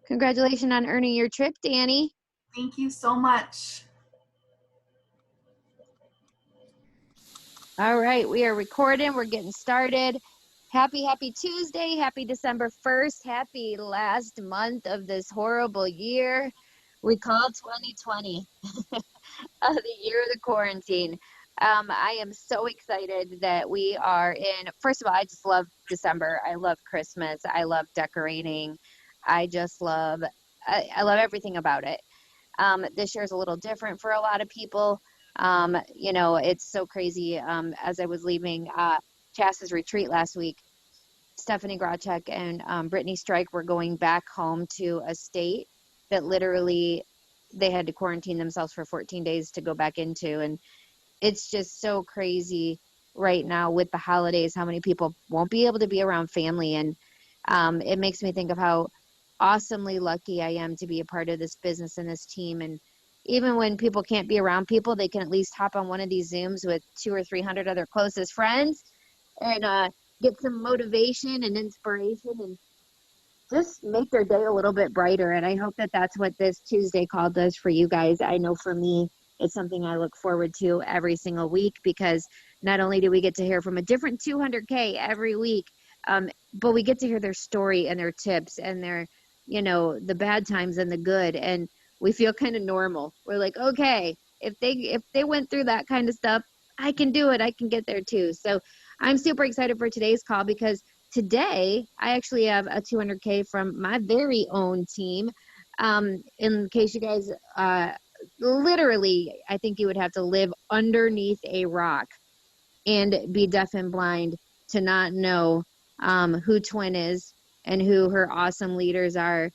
Congratulations on earning your trip, Danny. Thank you so much. All right, we are recording. We're getting started. Happy Tuesday. Happy December 1st. Happy last month of this horrible year we call 2020, the year of the quarantine. I am so excited that we are in. First of all, I just love December. I love Christmas. I love decorating. I just love, I love everything about it. This year is a little different for a lot of people. It's so crazy. As I was leaving Chas's retreat last week, Stephanie Grachek and Brittany Strike were going back home to a state that literally they had to quarantine themselves for 14 days to go back into. And it's just so crazy right now with the holidays, how many people won't be able to be around family. And it makes me think of how awesomely lucky I am to be a part of this business and this team. And even when people can't be around people, they can at least hop on one of these Zooms with 200 or 300 other closest friends and get some motivation and inspiration and just make their day a little bit brighter. And I hope that that's what this Tuesday call does for you guys. I know for me, it's something I look forward to every single week because not only do we get to hear from a different 200K every week, but we get to hear their story and their tips and their, the bad times and the good. And we feel kind of normal. We're like, okay, if they went through that kind of stuff, I can do it. I can get there too. So I'm super excited for today's call because today I actually have a 200K from my very own team. In case you guys, literally, I think you would have to live underneath a rock and be deaf and blind to not know who Twin is and who her awesome leaders are.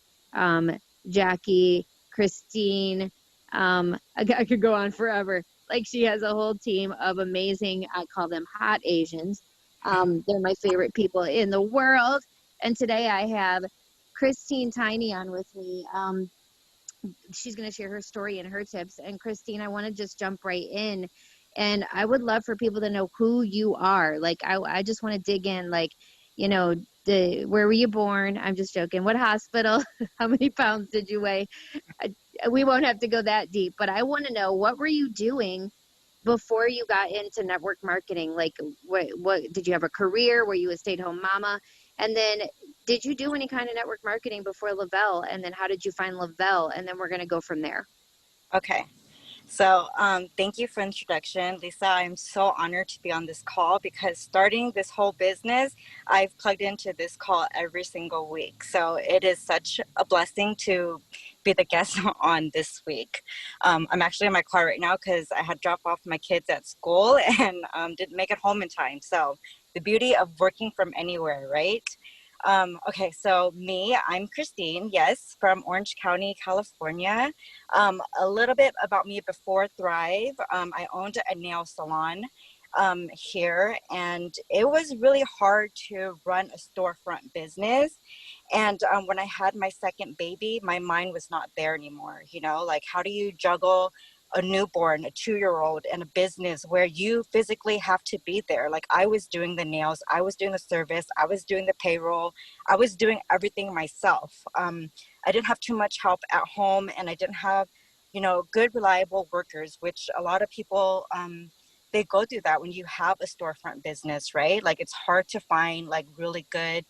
Jackie, Christine, I could go on forever. Like she has a whole team of amazing, I call them hot Asians. They're my favorite people in the world. And today I have Christine Tiny on with me. She's going to share her story and her tips. And Christine, I want to just jump right in. And I would love for people to know who you are. Like, I just want to dig in, like, where were you born? I'm just joking. What hospital? How many pounds did you weigh? We won't have to go that deep, but I want to know, what were you doing before you got into network marketing? Like, what did you have a career? Were you a stay-at-home mama? And then did you do any kind of network marketing before Lavelle? And then how did you find Lavelle? And then we're going to go from there. Okay. So thank you for the introduction, Lisa. I'm so honored to be on this call because starting this whole business, I've plugged into this call every single week. So it is such a blessing to be the guest on this week. I'm actually in my car right now because I had dropped off my kids at school and didn't make it home in time. So the beauty of working from anywhere, right? Okay, so I'm Christine, yes, from Orange County, California. A little bit about me before Thrive. I owned a nail salon here, and it was really hard to run a storefront business. And when I had my second baby, my mind was not there anymore. Like, how do you juggle a newborn, a 2-year-old, and a business where you physically have to be there? Like, I was doing the nails, I was doing the service, I was doing the payroll, I was doing everything myself. I didn't have too much help at home, and I didn't have, good, reliable workers, which a lot of people, they go through that when you have a storefront business, right? Like, it's hard to find like really good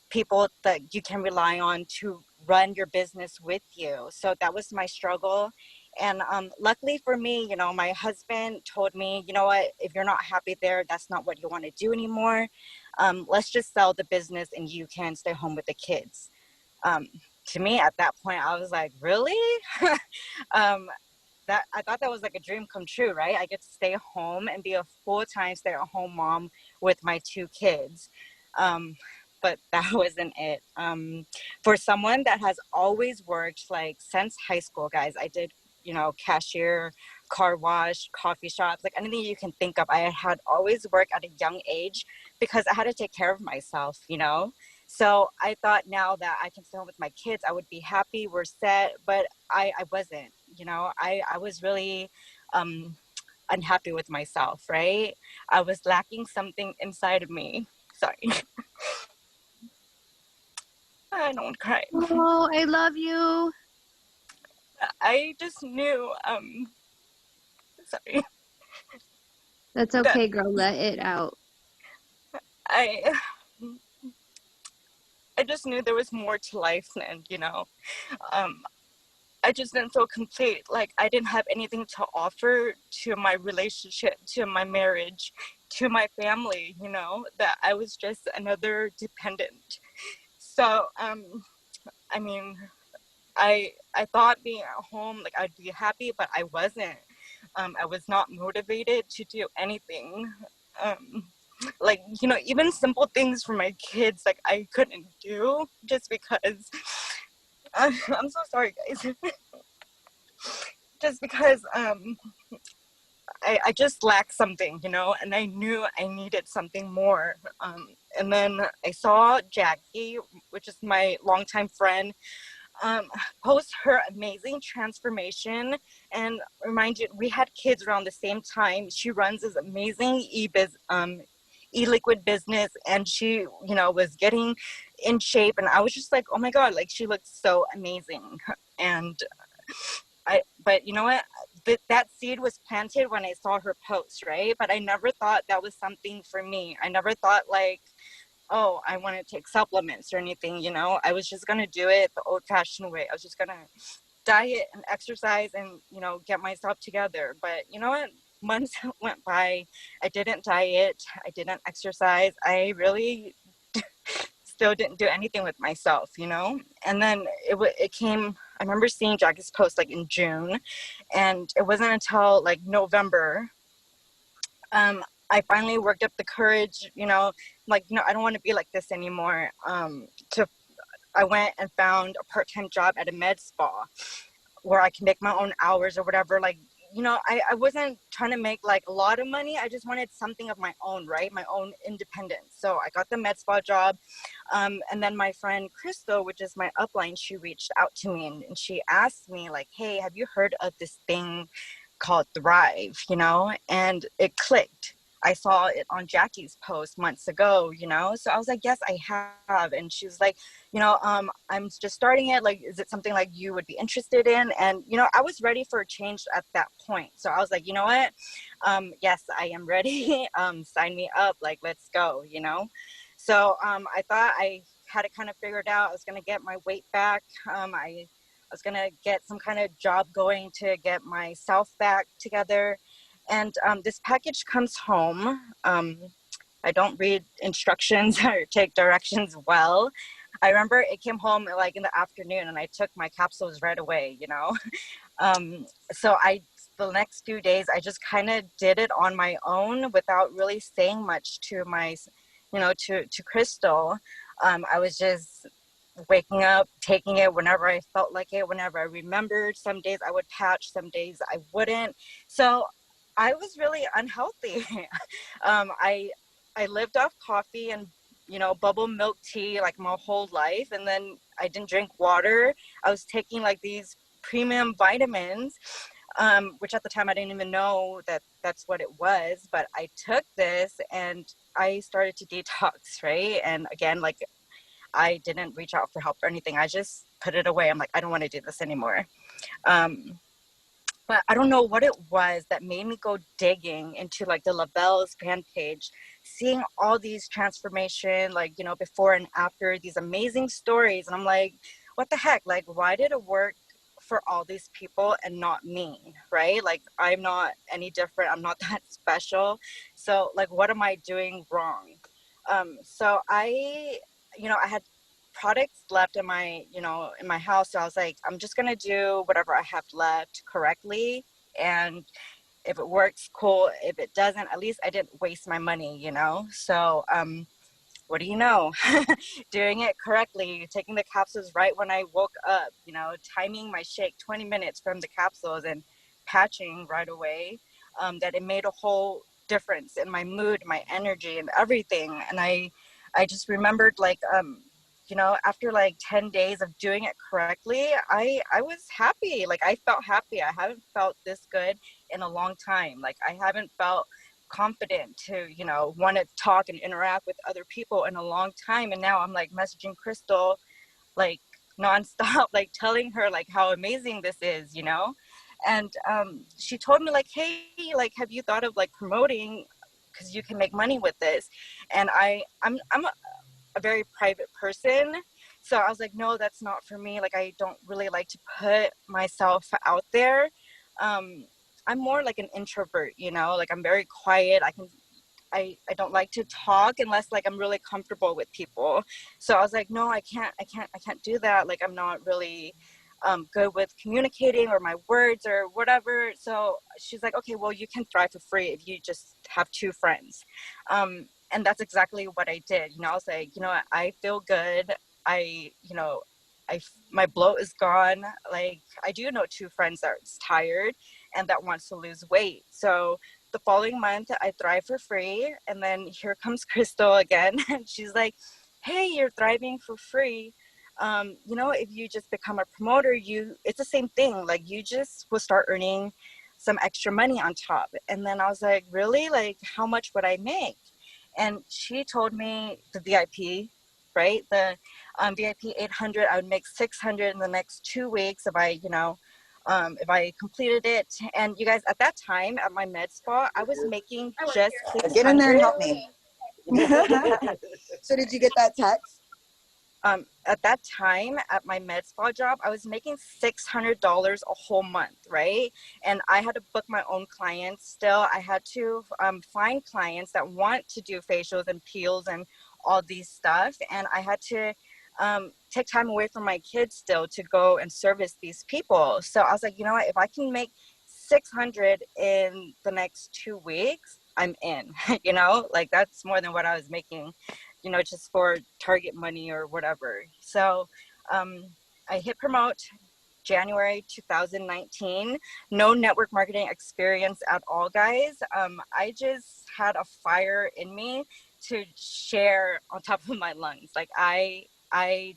people that you can rely on to run your business with you. So that was my struggle. And luckily for me, my husband told me, you know what, if you're not happy there, that's not what you want to do anymore. Let's just sell the business and you can stay home with the kids. To me, at that point, I was like, really? That I thought that was like a dream come true, right? I get to stay home and be a full-time stay-at-home mom with my 2 kids. But that wasn't it. For someone that has always worked, like, since high school, guys, I did, cashier, car wash, coffee shops, like anything you can think of. I had always worked at a young age because I had to take care of myself. So I thought now that I can stay home with my kids, I would be happy, we're set, but I wasn't. I was really unhappy with myself, right? I was lacking something inside of me. Sorry. I don't cry. Oh, I love you. I just knew, sorry, That's that okay, girl. Let it out. I, I just knew there was more to life than, um, I just didn't feel complete. Like I didn't have anything to offer to my relationship, to my marriage, to my family, that I was just another dependent. So, I mean, I thought being at home, like I'd be happy, but I wasn't. I was not motivated to do anything. Um, like, even simple things for my kids, like I couldn't do just because, I'm so sorry, guys. Just because I just lacked something, and I knew I needed something more. And then I saw Jackie, which is my longtime friend, um, post her amazing transformation. And remind you, we had kids around the same time. She runs this amazing e-liquid business, and she, was getting in shape. And I was just like, oh my God, like she looks so amazing. And but you know what? That seed was planted when I saw her post, right? But I never thought that was something for me. I never thought like, oh, I want to take supplements or anything, I was just going to do it the old fashioned way. I was just going to diet and exercise and, get myself together. But you know what? Months went by. I didn't diet. I didn't exercise. I really still didn't do anything with myself, And then it came, I remember seeing Jackie's post like in June, and it wasn't until like November, I finally worked up the courage, like, I don't want to be like this anymore. I went and found a part-time job at a med spa where I can make my own hours or whatever. Like, I wasn't trying to make like a lot of money. I just wanted something of my own, right? My own independence. So I got the med spa job. And then my friend Crystal, which is my upline, she reached out to me and she asked me like, hey, have you heard of this thing called Thrive, And it clicked. I saw it on Jackie's post months ago, So I was like, yes, I have. And she was like, I'm just starting it. Like, is it something like you would be interested in? And, I was ready for a change at that point. So I was like, you know what? Yes, I am ready. Sign me up. Like, let's go, So I thought I had it kind of figured out. I was going to get my weight back. I was going to get some kind of job going to get myself back together. And this package comes home. I don't read instructions or take directions well. I remember it came home like in the afternoon and I took my capsules right away, So the next few days, I just kind of did it on my own without really saying much to my, to Crystal. I was just waking up, taking it whenever I felt like it, whenever I remembered. Some days I would patch, some days I wouldn't. So I was really unhealthy. I lived off coffee and bubble milk tea like my whole life, and then I didn't drink water. I was taking like these premium vitamins, which at the time I didn't even know that that's what it was. But I took this and I started to detox, right? And again, like I didn't reach out for help or anything. I just put it away. I'm like, I don't want to do this anymore. But I don't know what it was that made me go digging into like the Labelle's fan page, seeing all these transformation, like, before and after, these amazing stories. And I'm like, what the heck? Like, why did it work for all these people and not me, right? Like, I'm not any different. I'm not that special. So like, what am I doing wrong? So I had products left in my in my house, so I was like, I'm just gonna do whatever I have left correctly, and if it works, cool. If it doesn't, at least I didn't waste my money, So what do you know? Doing it correctly, taking the capsules right when I woke up, timing my shake 20 minutes from the capsules and patching right away, that it made a whole difference in my mood, my energy, and everything. And I just remembered like after like 10 days of doing it correctly, I was happy. Like I felt happy. I haven't felt this good in a long time. Like I haven't felt confident to want to talk and interact with other people in a long time. And now I'm like messaging Crystal, like nonstop, like telling her like how amazing this is, you know. And she told me like, hey, like, have you thought of like promoting, because you can make money with this. And I'm a very private person, so I was like, no, that's not for me. Like, I don't really like to put myself out there. um I'm more like an introvert, you know, like I'm very quiet. I don't like to talk unless like I'm really comfortable with people. So I was like, no, I can't do that. Like, I'm not really good with communicating or my words or whatever. So she's like, okay, well, you can thrive for free if you just have two friends. And that's exactly what I did. You know, I was like, you know what, I feel good. You know, my bloat is gone. Like, I do know two friends that's tired and that wants to lose weight. So the following month I thrive for free, and then here comes Crystal again and she's like, hey, you're thriving for free. You know, if you just become a promoter, it's the same thing. Like, you just will start earning some extra money on top. And then I was like, really? Like, how much would I make? And she told me the VIP, right? The VIP 800, I would make 600 in the next 2 weeks if I, you know, if I completed it. And you guys, at that time at my med spa, I was making just 600. Get in there and help me. So did you get that text? At that time at my med spa job, I was making $600 a whole month, right? And I had to book my own clients still. I had to find clients that want to do facials and peels and all these stuff. And I had to take time away from my kids still to go and service these people. So I was like, you know what, if I can make 600 in the next 2 weeks, I'm in. You know, like, that's more than what I was making, you know, just for Target money or whatever. So I hit promote January 2019. No network marketing experience at all, guys. I just had a fire in me to share on top of my lungs. Like, I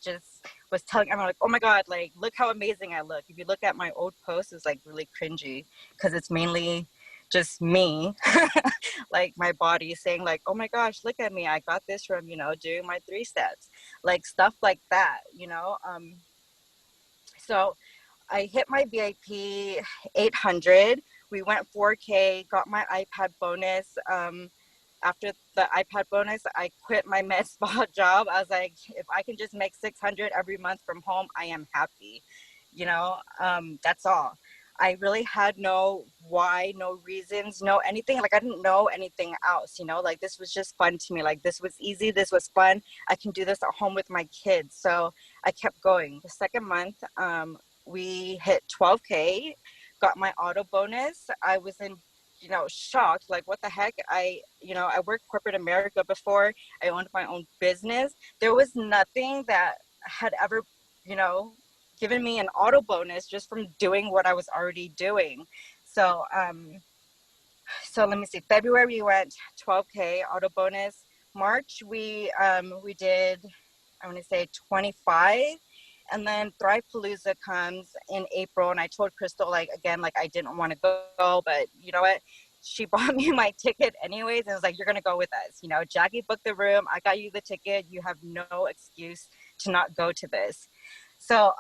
just was telling everyone, like, oh my God, like, look how amazing I look. If you look at my old posts, it's like really cringy because it's mainly just me, like my body saying like, oh my gosh, look at me, I got this from, you know, doing my 3 steps, like stuff like that, you know. So I hit my VIP 800. We went 4K, got my iPad bonus. After the iPad bonus, I quit my med spa job. I was like, if I can just make 600 every month from home, I am happy. You know, that's all. I really had no why, no reasons, no anything. Like, I didn't know anything else, you know, like, this was just fun to me. Like, this was easy. This was fun. I can do this at home with my kids. So I kept going. The second month, we hit 12K, got my auto bonus. I was in, you know, shocked, like, what the heck. You know, I worked corporate America before. I owned my own business. There was nothing that had ever, you know, given me an auto bonus just from doing what I was already doing. So so let me see, February we went 12K auto bonus. March we did, I want to say 25. And then Thrive Palooza comes in April, and I told Crystal, like, again, like, I didn't want to go, but you know what? She bought me my ticket anyways, and was like, you're gonna go with us. You know, Jackie booked the room. I got you the ticket. You have no excuse to not go to this. So,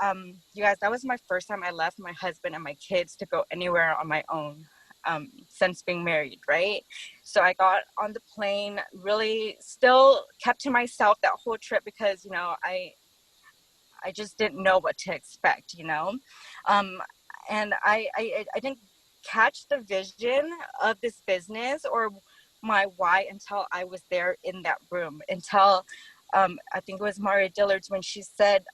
you guys, that was my first time I left my husband and my kids to go anywhere on my own. Since being married, right? So I got on the plane, really still kept to myself that whole trip because, you know, I just didn't know what to expect, you know. And I didn't catch the vision of this business or my why until I was there in that room, until I think it was Maria Dillard's when she said,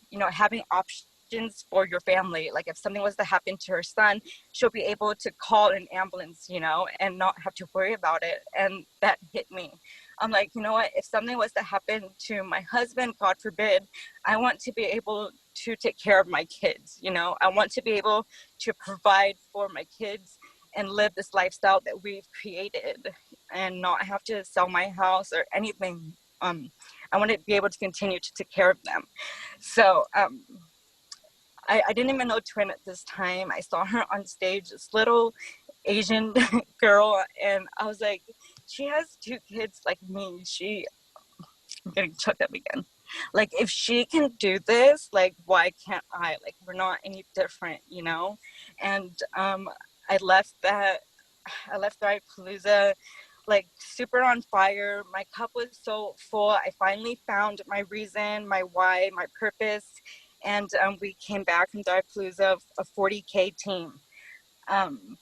you know, having options for your family. Like, if something was to happen to her son, she'll be able to call an ambulance, you know, and not have to worry about it. And that hit me. I'm like, you know what, if something was to happen to my husband, God forbid, I want to be able to take care of my kids, you know. I want to be able to provide for my kids and live this lifestyle that we've created and not have to sell my house or anything. I want to be able to continue to take care of them. So I didn't even know Twin at this time. I saw her on stage, this little Asian girl, and I was like, she has two kids like me. I'm getting choked up again. Like, if she can do this, like, why can't I? Like, we're not any different, you know? And I left that, I left Thrive-Palooza like super on fire. My cup was so full. I finally found my reason, my why, my purpose. And we came back from Thrive-Palooza, a 40K team. Um,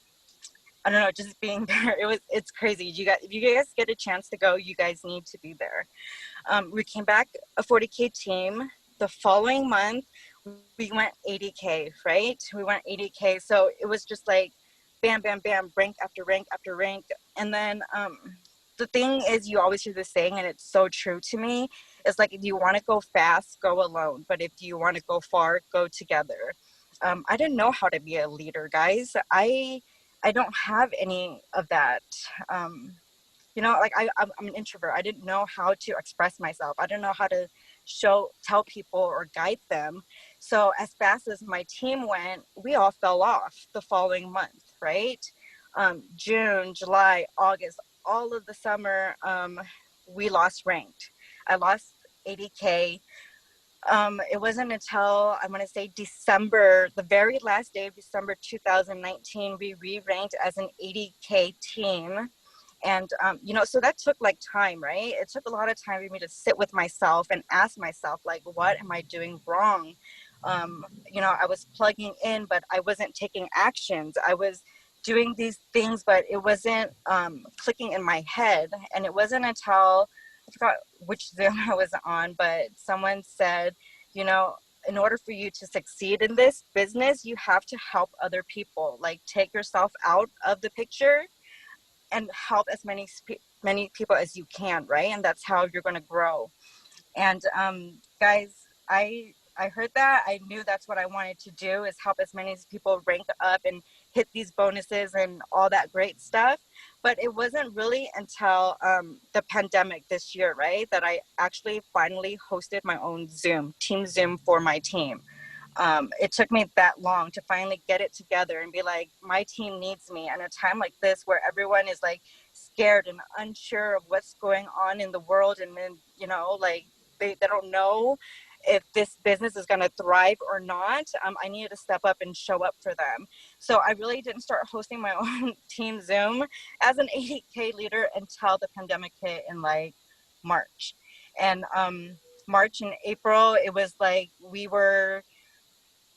I don't know, just being there, it's crazy. If you guys get a chance to go, you guys need to be there. We came back a 40K team. The following month, we went 80K, right? We went 80K. So it was just like bam, bam, bam, rank after rank after rank. And then the thing is, you always hear this saying, and it's so true to me, is like, if you want to go fast, go alone. But if you want to go far, go together. I didn't know how to be a leader, guys. I don't have any of that. You know, like I'm an introvert. I didn't know how to express myself. I didn't know how to tell people or guide them. So as fast as my team went, we all fell off the following month, right? June, July, August, all of the summer, we lost ranked. I lost 80K. It wasn't until, I want to say December, the very last day of December 2019, we re-ranked as an 80K team. And, you know, so that took like time, right? It took a lot of time for me to sit with myself and ask myself, like, what am I doing wrong? You know, I was plugging in, but I wasn't taking actions. I was doing these things, but it wasn't clicking in my head. And it wasn't until, I forgot which Zoom I was on, but someone said, you know, in order for you to succeed in this business, you have to help other people. Like, take yourself out of the picture and help as many people as you can, right? And that's how you're going to grow. And guys, I heard that. I knew that's what I wanted to do, is help as many people rank up and hit these bonuses and all that great stuff. But it wasn't really until the pandemic this year, right, that I actually finally hosted my own Team Zoom for my team. It took me that long to finally get it together and be like, my team needs me. And a time like this where everyone is like scared and unsure of what's going on in the world, and then, you know, like they don't know if this business is going to thrive or not. I needed to step up and show up for them. So I really didn't start hosting my own Team Zoom as an 80K leader until the pandemic hit in like March. And March and April, it was like we were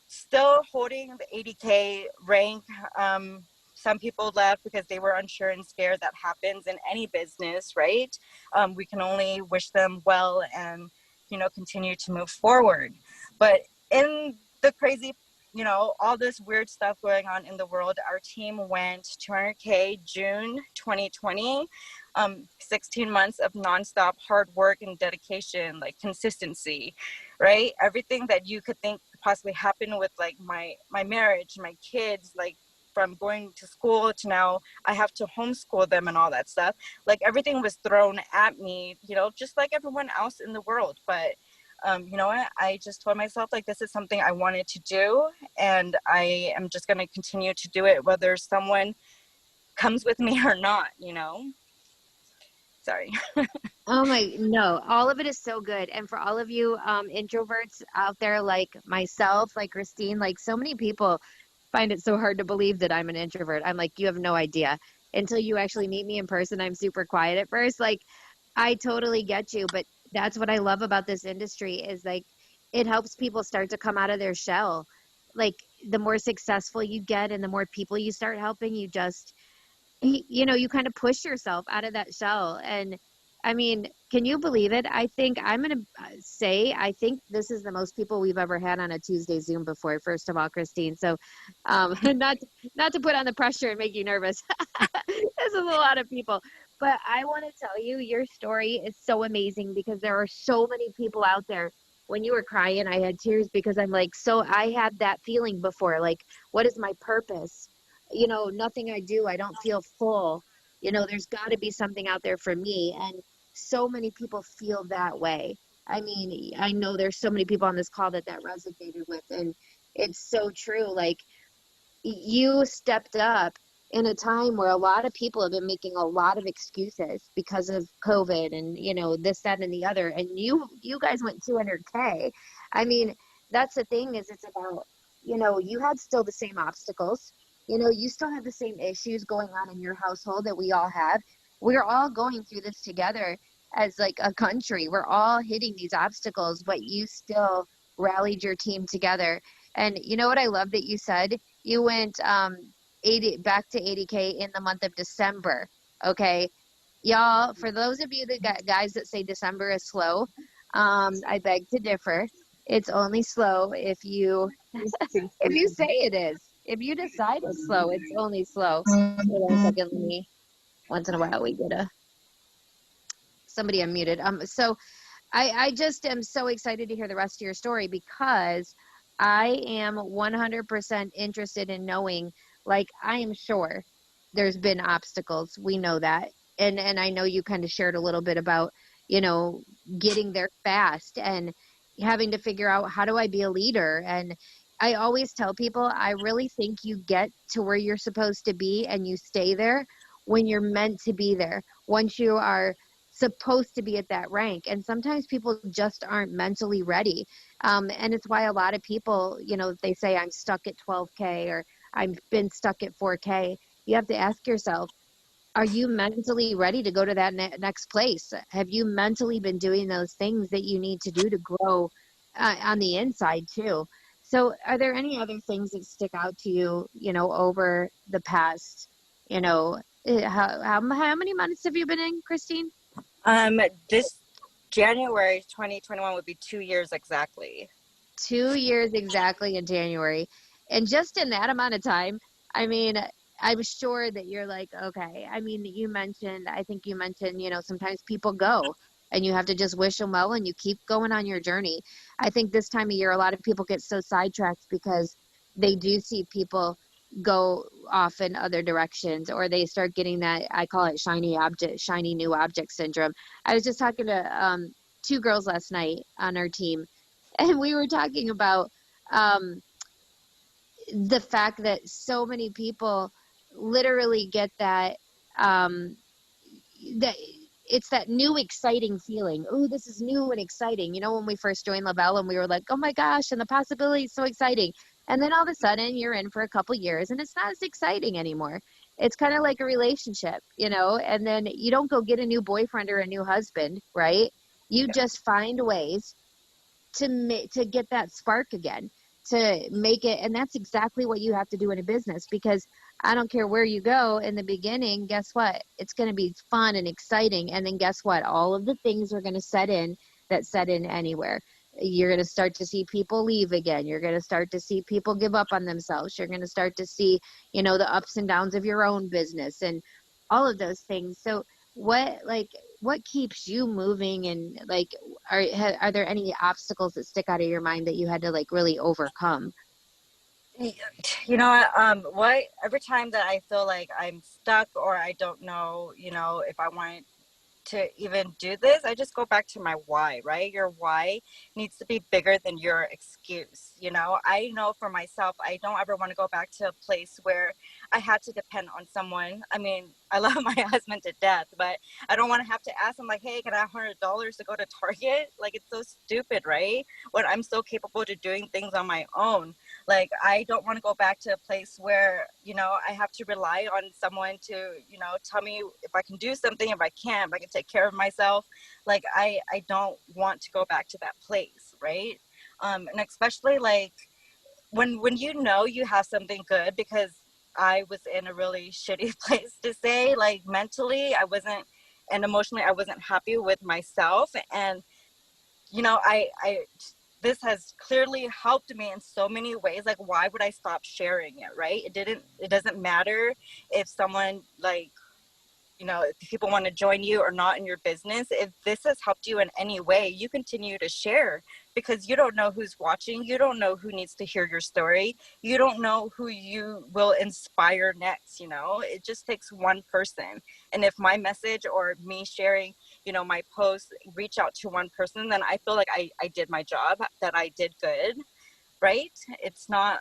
still holding the 80K rank. Some people left because they were unsure and scared. That happens in any business, right? We can only wish them well and, you know, continue to move forward. But in the crazy, you know, all this weird stuff going on in the world, our team went 200K June 2020. 16 months of nonstop hard work and dedication, like consistency, right? Everything that you could think could possibly happen with like my marriage, my kids, like from going to school to now I have to homeschool them and all that stuff. Like everything was thrown at me, you know, just like everyone else in the world. But you know what? I just told myself, like, this is something I wanted to do, and I am just going to continue to do it, whether someone comes with me or not, you know? Sorry. Oh my, no, all of it is so good. And for all of you introverts out there like myself, like Christine, like so many people find it so hard to believe that I'm an introvert. I'm like, you have no idea. Until you actually meet me in person, I'm super quiet at first. Like, I totally get you, but that's what I love about this industry is like it helps people start to come out of their shell. Like the more successful you get and the more people you start helping, you just you know, you kind of push yourself out of that shell. And I mean, can you believe it? I think I'm going to say, I think this is the most people we've ever had on a Tuesday Zoom before, first of all, Christine. So not, not to put on the pressure and make you nervous. This is a lot of people. But I want to tell you, your story is so amazing because there are so many people out there. When you were crying, I had tears because I'm like, so I had that feeling before. Like, what is my purpose? You know, nothing I do, I don't feel full. You know, there's got to be something out there for me. And so many people feel that way. I mean, I know there's so many people on this call that resonated with, and it's so true. Like, you stepped up in a time where a lot of people have been making a lot of excuses because of COVID and, you know, this, that, and the other. And you guys went 200K. I mean, that's the thing, is it's about, you know, you had still the same obstacles. You know, you still have the same issues going on in your household that we all have. We're all going through this together as like a country. We're all hitting these obstacles, but you still rallied your team together. And you know what I love that you said? You went 80 back to 80K in the month of December. Okay. Y'all, for those of you that guys that say December is slow, I beg to differ. It's only slow if you if you say it is. If you decide it's slow, it's only slow. Hold on a second, let me, once in a while we get somebody unmuted. So I just am so excited to hear the rest of your story, because I am 100% interested in knowing, like, I am sure there's been obstacles. We know that. And I know you kind of shared a little bit about, you know, getting there fast and having to figure out, how do I be a leader? And I always tell people, I really think you get to where you're supposed to be and you stay there when you're meant to be there. Once you are supposed to be at that rank. And sometimes people just aren't mentally ready. And it's why a lot of people, you know, they say, I'm stuck at 12K or I've been stuck at 4K. You have to ask yourself, are you mentally ready to go to that next place? Have you mentally been doing those things that you need to do to grow on the inside too? So are there any other things that stick out to you, you know, over the past, you know, how many months have you been in, Christine? This January 2021 would be 2 years exactly. 2 years exactly in January. And just in that amount of time, I mean, I'm sure that you're like, okay. I mean, I think you mentioned, you know, sometimes people go and you have to just wish them well and you keep going on your journey. I think this time of year, a lot of people get so sidetracked because they do see people go off in other directions, or they start getting that, I call it shiny new object syndrome. I was just talking to two girls last night on our team, and we were talking about um, the fact that so many people literally get that um, that it's that new exciting feeling. Oh, this is new and exciting. You know, when we first joined Lavelle and we were like, oh my gosh, and the possibility is so exciting. And then all of a sudden you're in for a couple years and it's not as exciting anymore. It's kind of like a relationship, you know, and then you don't go get a new boyfriend or a new husband, right? You just find ways to get that spark again, to make it. And that's exactly what you have to do in a business, because I don't care where you go in the beginning, guess what, it's going to be fun and exciting, and then guess what, all of the things are going to set in that set in anywhere. You're going to start to see people leave again. You're going to start to see people give up on themselves. You're going to start to see, you know, the ups and downs of your own business and all of those things. So what keeps you moving, and like, are there any obstacles that stick out of your mind that you had to like really overcome? You know what, every time that I feel like I'm stuck or I don't know, you know, if I want to even do this, I just go back to my why, right? Your why needs to be bigger than your excuse. You know, I know for myself, I don't ever want to go back to a place where I had to depend on someone. I mean, I love my husband to death, but I don't want to have to ask him, like, hey, can I have $100 to go to Target? Like, it's so stupid, right? When I'm so capable to doing things on my own. Like, I don't want to go back to a place where, you know, I have to rely on someone to, you know, tell me if I can do something, if I can take care of myself. Like, I don't want to go back to that place, right? And especially like when you know you have something good, because I was in a really shitty place, to say, like, mentally I wasn't, and emotionally I wasn't happy with myself. And you know, I this has clearly helped me in so many ways. Like, why would I stop sharing it, right? It doesn't matter if someone, like, you know, if people want to join you or not in your business. If this has helped you in any way, you continue to share, because you don't know who's watching. You don't know who needs to hear your story. You don't know who you will inspire next. You know, it just takes one person. And if my message or me sharing, you know, my post reach out to one person, then I feel like I did my job, that I did good, right? It's not,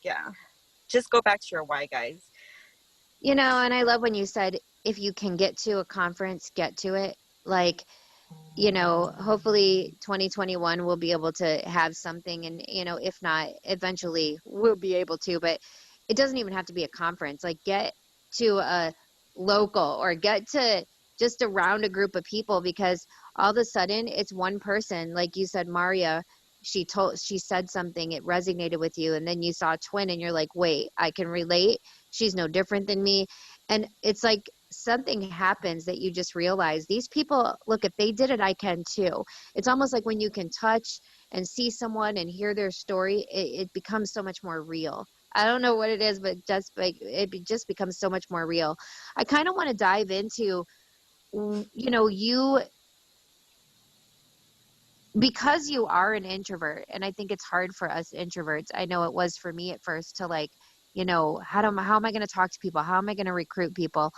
yeah, just go back to your why, guys. You know, and I love when you said if you can get to a conference, get to it. Like, you know, hopefully 2021 we'll be able to have something, and you know, if not, eventually we'll be able to, but it doesn't even have to be a conference. Like, get to a local or get to just around a group of people, because all of a sudden it's one person, like you said, Maria, she said something, it resonated with you, and then you saw a twin and you're like, wait, I can relate. She's no different than me. And it's like something happens that you just realize these people, look, if they did it, I can too. It's almost like when you can touch and see someone and hear their story, it becomes so much more real. I don't know what it is, but just like just becomes so much more real. I kind of want to dive into, you know, you, because you are an introvert, and I think it's hard for us introverts. I know it was for me at first to like, you know, how am I going to talk to people? How am I going to recruit people?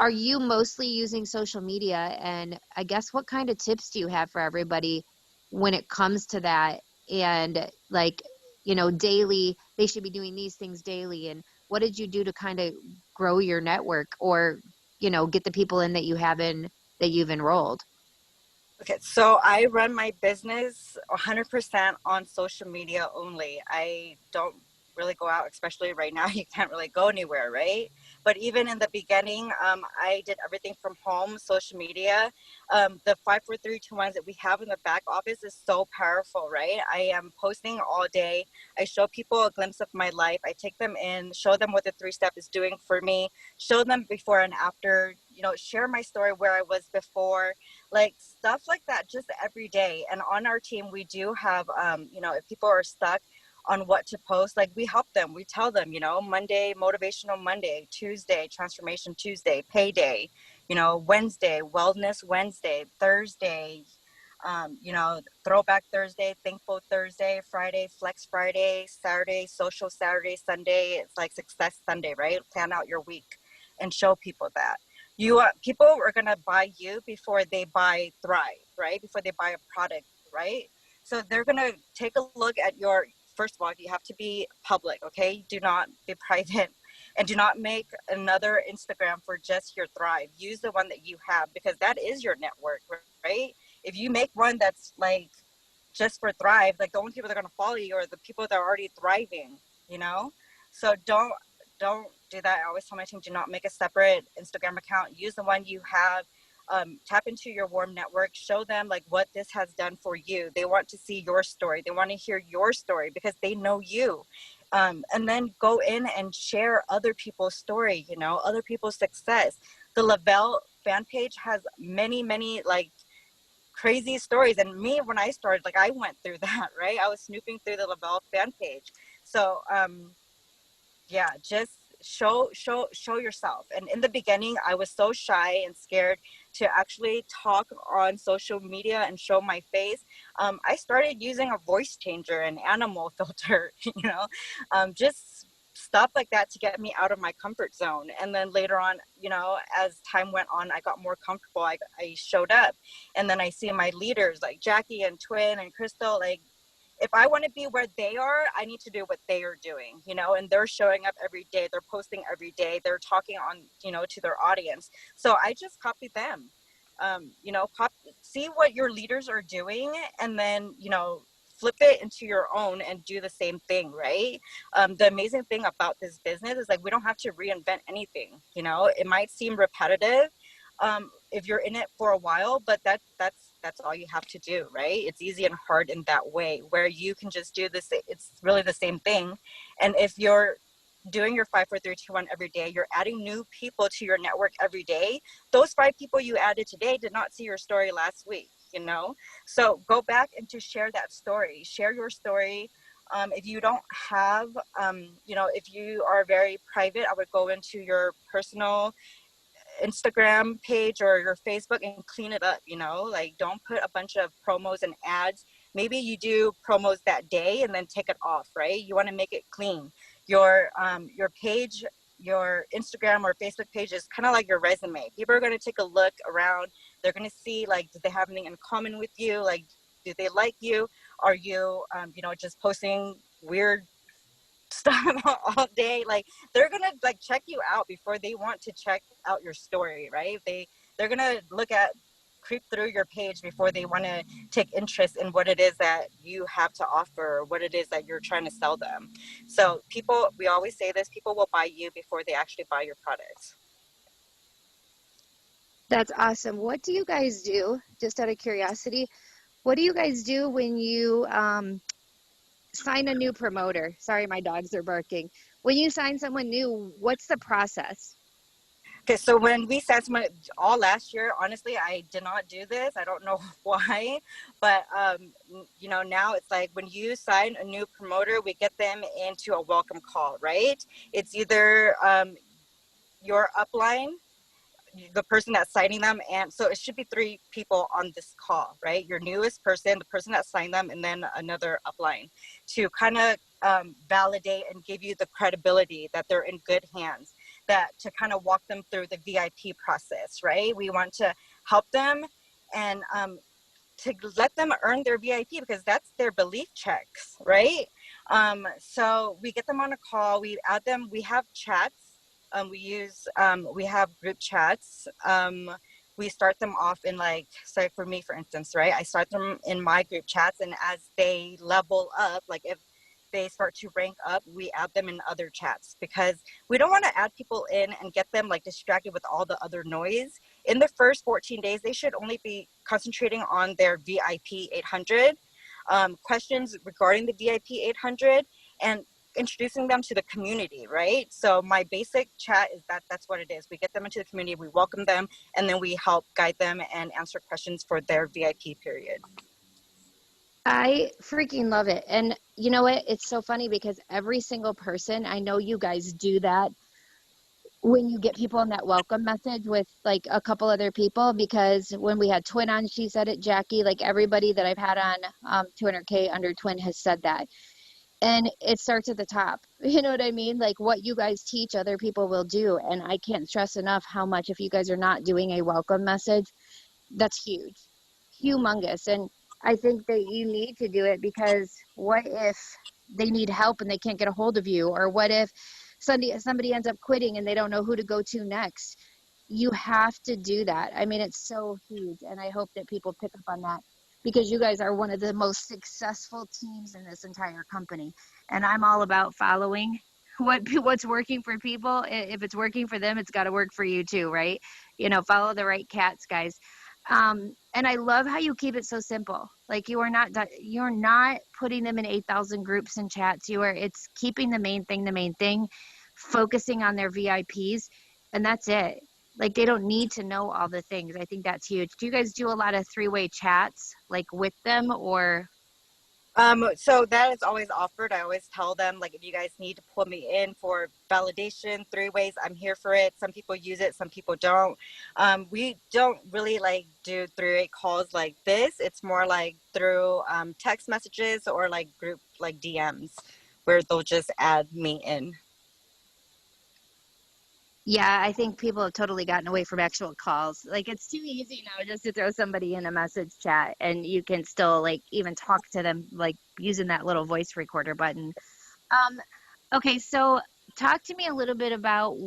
Are you mostly using social media? And I guess what kind of tips do you have for everybody when it comes to that? And like, you know, daily, they should be doing these things daily. And what did you do to kind of grow your network, or, you know, get the people in that you have in that you've enrolled? Okay, so I run my business 100% on social media only. I don't really go out, especially right now. You can't really go anywhere, right? But even in the beginning, I did everything from home, social media. The 54321s that we have in the back office is so powerful, right? I am posting all day. I show people a glimpse of my life. I take them in, show them what the 3-step is doing for me, show them before and after, you know, share my story where I was before, like stuff like that, just every day. And on our team, we do have, you know, if people are stuck on what to post, like we help them. We tell them, you know, Monday, motivational Monday, Tuesday, transformation Tuesday, payday, you know, Wednesday, wellness Wednesday, Thursday, you know, throwback Thursday, thankful Thursday, Friday, flex Friday, Saturday, social Saturday, Sunday. It's like success Sunday, right? Plan out your week and show people that you people are going to buy you before they buy Thrive, right? Before they buy a product, right? So they're going to take a look at your, first of all, you have to be public, okay? Do not be private, and do not make another Instagram for just your Thrive. Use the one that you have, because that is your network, right? If you make one that's like just for Thrive, like the only people that are going to follow you are the people that are already thriving, you know? So don't do that. I always tell my team, do not make a separate Instagram account. Use the one you have. Tap into your warm network. Show them like what this has done for you. They want to see your story. They want to hear your story because they know you. And then go in and share other people's story, you know, other people's success. The Lavelle fan page has many like crazy stories. And me, when I started, like I went through that, right? I was snooping through the Lavelle fan page. So yeah, just show yourself. And in the beginning, I was so shy and scared to actually talk on social media and show my face. I started using a voice changer and animal filter, you know, just stuff like that to get me out of my comfort zone. And then later on, you know, as time went on, I got more comfortable. I showed up, and then I see my leaders like Jackie and Twin and Crystal, like if I want to be where they are, I need to do what they are doing, you know, and they're showing up every day. They're posting every day. They're talking on, you know, to their audience. So I just copy them, you know, see what your leaders are doing, and then, you know, flip it into your own and do the same thing, right? The amazing thing about this business is like, we don't have to reinvent anything, you know, it might seem repetitive, if you're in it for a while, but that's all you have to do, right? It's easy and hard in that way, where you can just do this. It's really the same thing. And if you're doing your 54321 every day, you're adding new people to your network every day. Those 5 people you added today did not see your story last week, you know? So go back and to share that story, share your story. If you don't have, you know, if you are very private, I would go into your personal Instagram page or your Facebook and clean it up, you know, like don't put a bunch of promos and ads. Maybe you do promos that day and then take it off, right? You want to make it clean. Your page, your Instagram or Facebook page is kind of like your resume. People are going to take a look around. They're going to see, like, do they have anything in common with you? Like, do they like you? Are you, you know, just posting weird stuff all day. Like they're gonna like check you out before they want to check out your story, right? They're gonna creep through your page before they want to take interest in what it is that you have to offer, what it is that you're trying to sell them. So people, we always say this, people will buy you before they actually buy your products. That's awesome. What do you guys do, just out of curiosity? What do you guys do when you sign a new promoter? Sorry, my dogs are barking. When you sign someone new, what's the process? Okay, so when we sent someone all last year, honestly, I did not do this. I don't know why, but now it's like when you sign a new promoter, we get them into a welcome call, right? It's either your upline, the person that's signing them, and so it should be 3 people on this call, right? Your newest person, the person that signed them, and then another upline to kind of validate and give you the credibility that they're in good hands, that to kind of walk them through the VIP process, right? We want to help them and to let them earn their VIP because that's their belief checks, right? So we get them on a call, we add them, we have chats. We have group chats. We start them off in so for me, for instance, right? I start them in my group chats, and as they level up, like if they start to rank up, we add them in other chats because we don't want to add people in and get them like distracted with all the other noise. In the first 14 days, they should only be concentrating on their VIP 800 questions regarding the VIP 800 and introducing them to the community, right? So my basic chat is that's what it is. We get them into the community, we welcome them, and then we help guide them and answer questions for their VIP period. I freaking love it. And you know what? It's so funny because every single person, I know you guys do that when you get people in that welcome message with like a couple other people, because when we had Twin on, she said it, Jackie, like everybody that I've had on 200K under Twin has said that. And it starts at the top. You know what I mean? Like what you guys teach, other people will do. And I can't stress enough how much, if you guys are not doing a welcome message, that's huge, humongous. And I think that you need to do it because what if they need help and they can't get a hold of you? Or what if somebody ends up quitting and they don't know who to go to next? You have to do that. I mean, it's so huge. And I hope that people pick up on that because you guys are one of the most successful teams in this entire company. And I'm all about following what's working for people. If it's working for them, it's got to work for you too, right? Follow the right cats, guys. And I love how you keep it so simple. Like you're not putting them in 8,000 groups and chats. It's keeping the main thing, focusing on their VIPs, and that's it. Like they don't need to know all the things. I think that's huge. Do you guys do a lot of 3-way chats like with them or? So that is always offered. I always tell them, like, if you guys need to pull me in for validation, 3 ways, I'm here for it. Some people use it, some people don't. We don't really like do 3-way calls like this. It's more like through text messages or like group like DMs where they'll just add me in. Yeah, I think people have totally gotten away from actual calls. Like it's too easy now just to throw somebody in a message chat and you can still like even talk to them like using that little voice recorder button. Okay, so talk to me a little bit about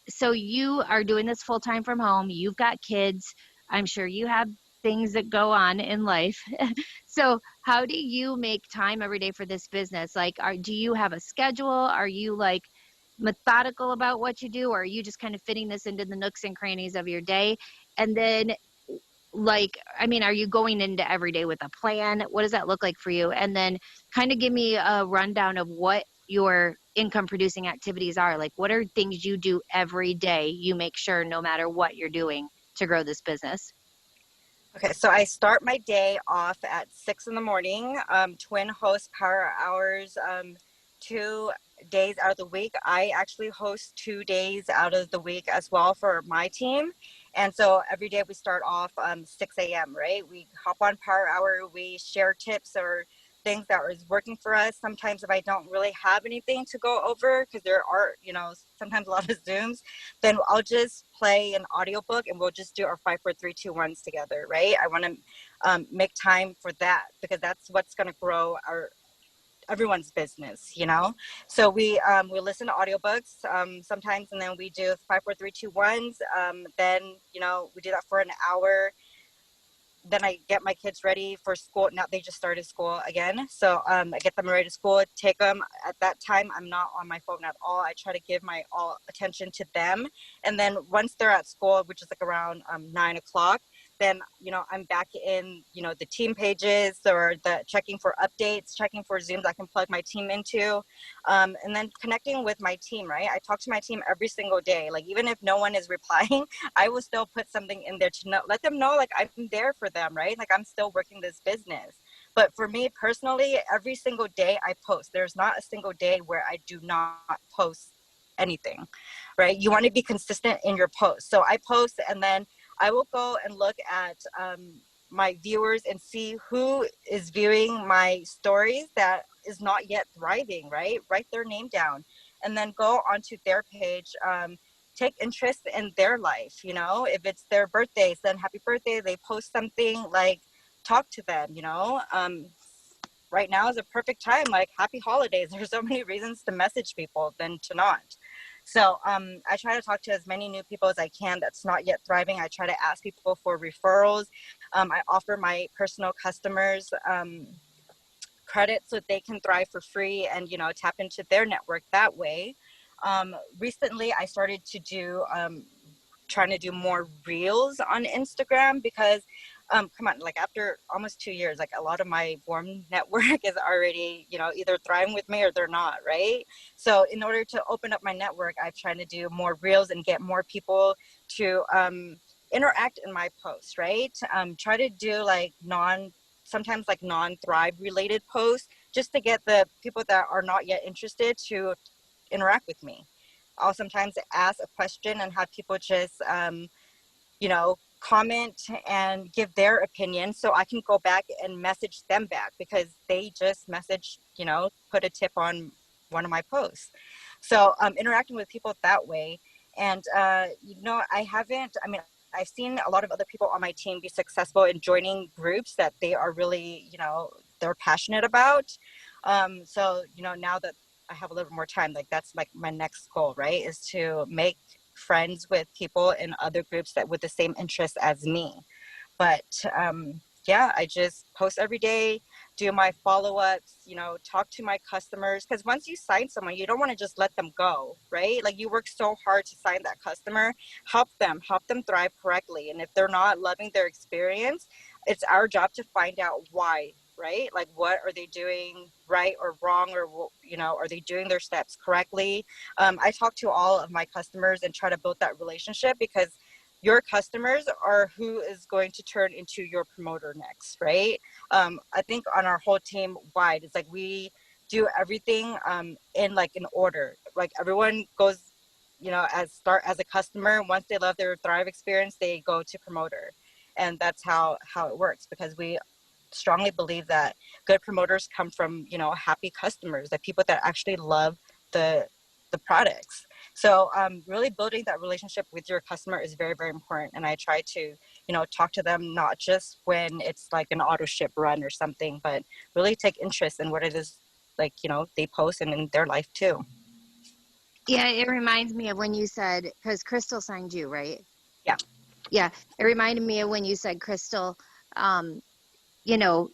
so you are doing this full time from home. You've got kids. I'm sure you have things that go on in life. So how do you make time every day for this business? Like, do you have a schedule? Are you like methodical about what you do, or are you just kind of fitting this into the nooks and crannies of your day? And then are you going into every day with a plan? What does that look like for you? And then kind of give me a rundown of what your income producing activities are. Like what are things you do every day you make sure no matter what you're doing to grow this business? Okay, so I start my day off at 6 in the morning. Twin hosts Power Hours 2 days out of the week. I actually host 2 days out of the week as well for my team. And so every day we start off 6 a.m., right? We hop on Power Hour, we share tips or things that is working for us. Sometimes if I don't really have anything to go over, because there are, sometimes a lot of Zooms, then I'll just play an audiobook and we'll just do our 5, 4, 3, 2, 1s together, right? I want to make time for that because that's what's going to grow everyone's business, you know. So we listen to audiobooks sometimes, and then we do 5 4 3 2 1s. Then you know we do that for an hour. Then I get my kids ready for school. Now they just started school again, so I get them ready to school, take them. At that time, I'm not on my phone at all. I try to give my all attention to them, and then once they're at school, which is like around 9 o'clock, then you know I'm back in the team pages or the checking for updates, checking for Zooms I can plug my team into, and then connecting with my team. Right, I talk to my team every single day. Like even if no one is replying, I will still put something in there to let them know like I'm there for them, right? Like I'm still working this business. But for me personally, every single day I post. There's not a single day where I do not post anything, right? You want to be consistent in your posts. So I post, and then I will go and look at my viewers and see who is viewing my stories that is not yet thriving, right? Write their name down and then go onto their page. Take interest in their life, you know. If it's their birthdays, then happy birthday. They post something, like talk to them, you know. Right now is a perfect time, like happy holidays. There's so many reasons to message people than to not. So I try to talk to as many new people as I can that's not yet thriving. I try to ask people for referrals. I offer my personal customers credit so they can thrive for free and tap into their network that way. Recently I started to do trying to do more reels on Instagram because come on, like after almost 2 years, like a lot of my warm network is already either thriving with me or they're not, right? So in order to open up my network, I'm trying to do more reels and get more people to interact in my posts, right? Try to do like sometimes like non-thrive related posts just to get the people that are not yet interested to interact with me. I'll sometimes ask a question and have people just comment and give their opinion so I can go back and message them back because they just messaged, put a tip on one of my posts. So interacting with people that way. And I've seen a lot of other people on my team be successful in joining groups that they are really, they're passionate about. So now that I have a little more time, like that's like my next goal, right? Is to make friends with people in other groups that with the same interests as me. But yeah, I just post every day, do my follow-ups, talk to my customers. Because once you sign someone, you don't want to just let them go, right? Like you work so hard to sign that customer, help them thrive correctly. And if they're not loving their experience, it's our job to find out why, right? Like what are they doing right or wrong, or are they doing their steps correctly? I talk to all of my customers and try to build that relationship because your customers are who is going to turn into your promoter next, right? I think on our whole team wide, it's like we do everything in like an order. Like everyone goes, start as a customer. Once they love their Thrive experience, they go to promoter, and that's how it works because we strongly believe that good promoters come from happy customers, that people that actually love the products. So really building that relationship with your customer is very, very important. And I try to talk to them not just when it's like an auto ship run or something, but really take interest in what it is like they post and in their life too. Yeah, it reminds me of when you said, because Crystal signed you, right? Yeah, it reminded me of when you said Crystal you know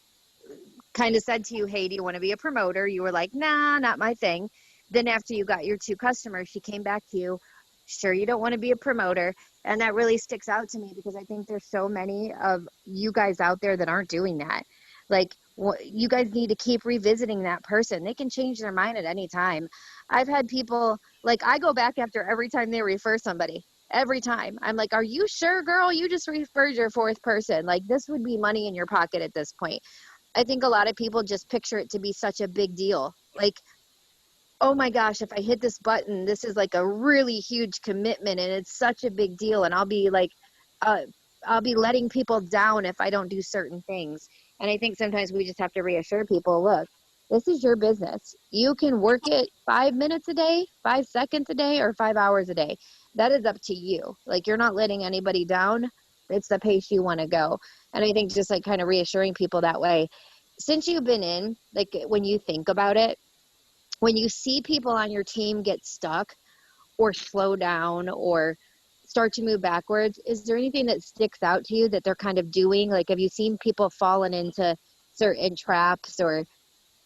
kind of said to you, hey, do you want to be a promoter? You were like, nah, not my thing. Then after you got your 2 customers, she came back to you, sure you don't want to be a promoter. And that really sticks out to me because I think there's so many of you guys out there that aren't doing that. Like, you guys need to keep revisiting that person. They can change their mind at any time. I've had people, like, I go back after every time they refer somebody. Every time. I'm like, are you sure, girl? You just referred your 4th person. Like, this would be money in your pocket at this point. I think a lot of people just picture it to be such a big deal. Like, oh my gosh, if I hit this button, this is like a really huge commitment and it's such a big deal. And I'll be like, I'll be letting people down if I don't do certain things. And I think sometimes we just have to reassure people, look, this is your business. You can work it 5 minutes a day, 5 seconds a day, or 5 hours a day. That is up to you. Like, you're not letting anybody down. It's the pace you want to go. And I think just like kind of reassuring people that way. since you've been in, like when you think about it, when you see people on your team get stuck or slow down or start to move backwards, is there anything that sticks out to you that they're kind of doing? Like, have you seen people falling into certain traps, or,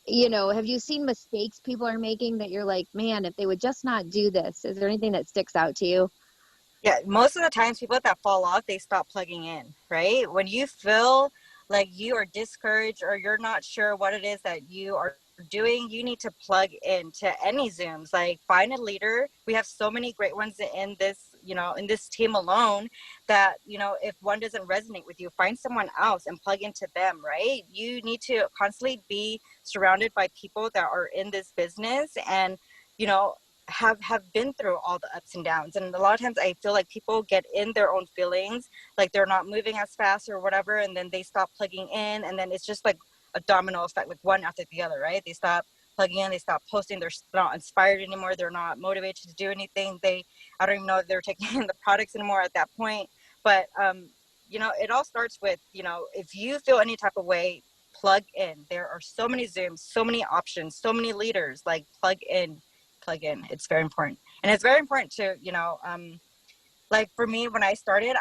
have you seen mistakes people are making that you're like, man, if they would just not do this? Is there anything that sticks out to you? Yeah, most of the times people that fall off, they stop plugging in, right? When you feel like you are discouraged or you're not sure what it is that you are doing, you need to plug into any Zooms. Like, find a leader. We have so many great ones in this, in this team alone, that, if one doesn't resonate with you, find someone else and plug into them, right? You need to constantly be surrounded by people that are in this business and, you know, have been through all the ups and downs. And a lot of times I feel like people get in their own feelings, like they're not moving as fast or whatever, and then they stop plugging in, and then it's just like a domino effect, like one after the other, right? They stop plugging in, they stop posting, they're not inspired anymore, they're not motivated to do anything. I don't even know if they're taking in the products anymore at that point. But it all starts with, if you feel any type of way, plug in. There are so many Zooms, so many options, so many leaders. Like, plug in. It's very important. And it's very important to, like for me, when I started,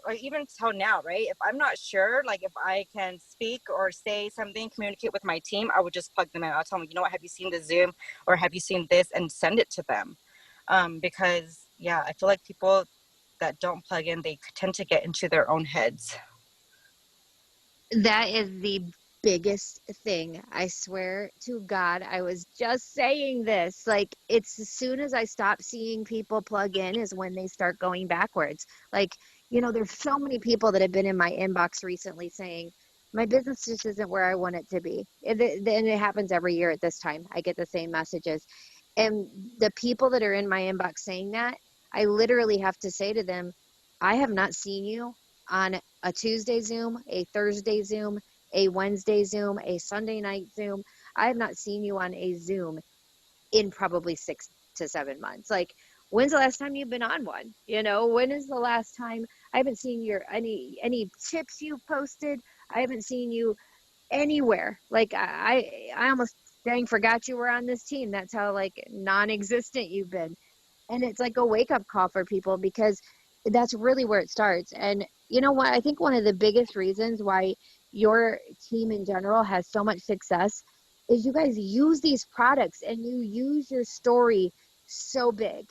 or even till now, right? If I'm not sure, like if I can speak or say something, communicate with my team, I would just plug them in. I'll tell them, have you seen the Zoom, or have you seen this, and send it to them. Because yeah, I feel like people that don't plug in, they tend to get into their own heads. That is the biggest thing. I swear to God, I was just saying this. Like, it's as soon as I stop seeing people plug in is when they start going backwards. Like, there's so many people that have been in my inbox recently saying, my business just isn't where I want it to be. And it happens every year at this time. I get the same messages. And the people that are in my inbox saying that, I literally have to say to them, I have not seen you on a Tuesday Zoom, a Thursday Zoom, a Wednesday Zoom, a Sunday night Zoom. I have not seen you on a Zoom in probably 6 to 7 months. Like, when's the last time you've been on one? When is the last time? I haven't seen any tips you've posted. I haven't seen you anywhere. Like, I almost dang forgot you were on this team. That's how like non-existent you've been. And it's like a wake-up call for people, because that's really where it starts. And you know what? I think one of the biggest reasons why your team in general has so much success is you guys use these products and you use your story so big.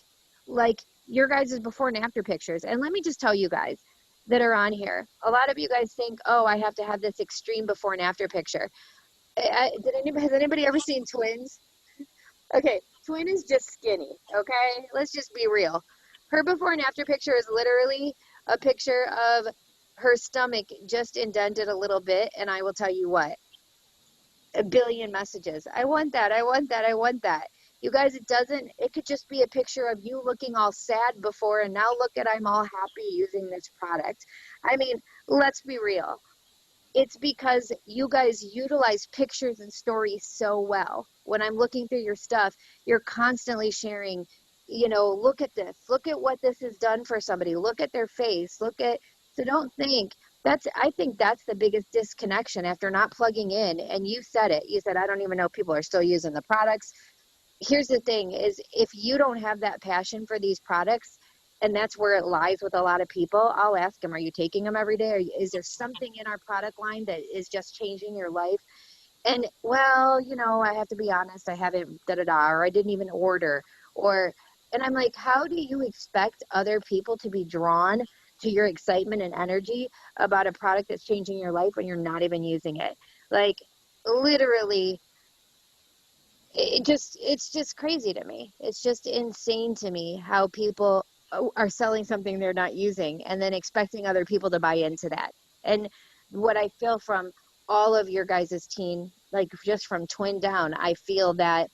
Like, your guys' before and after pictures. And let me just tell you guys that are on here, a lot of you guys think, oh, I have to have this extreme before and after picture. Has anybody ever seen twins? Okay, Twin is just skinny, okay? Let's just be real. Her before and after picture is literally a picture of her stomach just indented a little bit, and I will tell you what, a billion messages. I want that, I want that, I want that. You guys, it could just be a picture of you looking all sad before, and now look at, I'm all happy using this product. I mean, let's be real. It's because you guys utilize pictures and stories so well. When I'm looking through your stuff, you're constantly sharing, look at this, look at what this has done for somebody, look at their face, so don't think I think that's the biggest disconnection after not plugging in. And you said it, I don't even know if people are still using the products. Here's the thing is, if you don't have that passion for these products, and that's where it lies with a lot of people, I'll ask them, are you taking them every day? Is there something in our product line that is just changing your life? And, well, I have to be honest, I haven't or I didn't even order, and I'm like, how do you expect other people to be drawn to your excitement and energy about a product that's changing your life when you're not even using it? Like, literally, it's just crazy to me. It's just insane to me how people are selling something they're not using and then expecting other people to buy into that. And what I feel from all of your guys' team, like just from Twin down, I feel that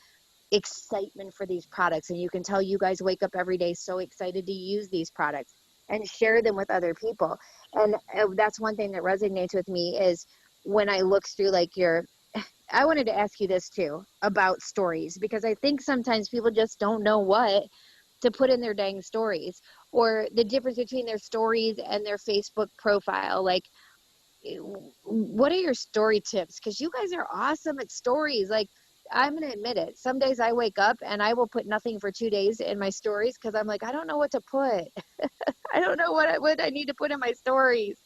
excitement for these products. And you can tell you guys wake up every day so excited to use these products and share them with other people. And that's one thing that resonates with me is when I look through like I wanted to ask you this too about stories, because I think sometimes people just don't know what to put in their dang stories, or the difference between their stories and their Facebook profile. Like, what are your story tips? Because you guys are awesome at stories. Like, I'm going to admit it. Some days I wake up and I will put nothing for 2 days in my stories because I'm like, I don't know what to put. I don't know what I need to put in my stories.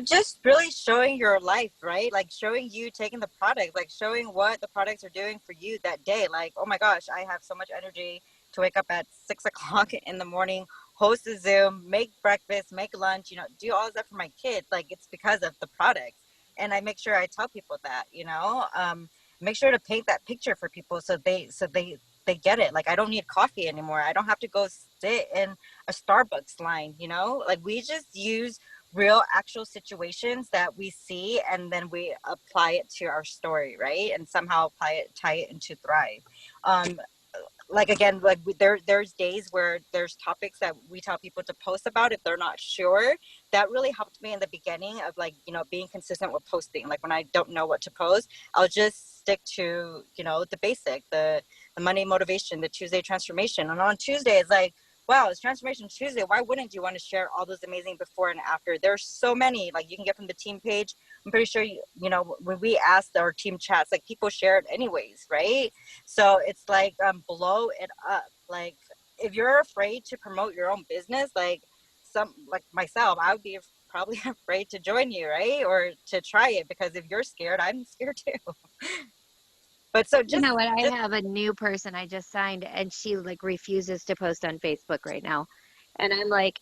Just really showing your life, right? Like showing you taking the product, like showing what the products are doing for you that day. Like, oh my gosh, I have so much energy to wake up at 6 o'clock in the morning, host a Zoom, make breakfast, make lunch, do all of that for my kids. Like it's because of the products. And I make sure I tell people that, make sure to paint that picture for people so they get it. Like I don't need coffee anymore. I don't have to go sit in a Starbucks line, like we just use real actual situations that we see and then we apply it to our story, right? And somehow tie it into Thrive. Like again, like there's days where there's topics that we tell people to post about if they're not sure. That really helped me in the beginning of like being consistent with posting. Like when I don't know what to post, I'll just stick to the basic, the Monday motivation, the Tuesday transformation. And on Tuesday it's like, wow, it's Transformation Tuesday. Why wouldn't you want to share all those amazing before and after? There's so many, like you can get from the team page. I'm pretty sure, when we asked our team chats, like people share it anyways, right? So it's like, blow it up. Like if you're afraid to promote your own business, like myself, I would be probably afraid to join you, right? Or to try it, because if you're scared, I'm scared too. But so You know what? I have a new person I just signed and she like refuses to post on Facebook right now. And I'm like,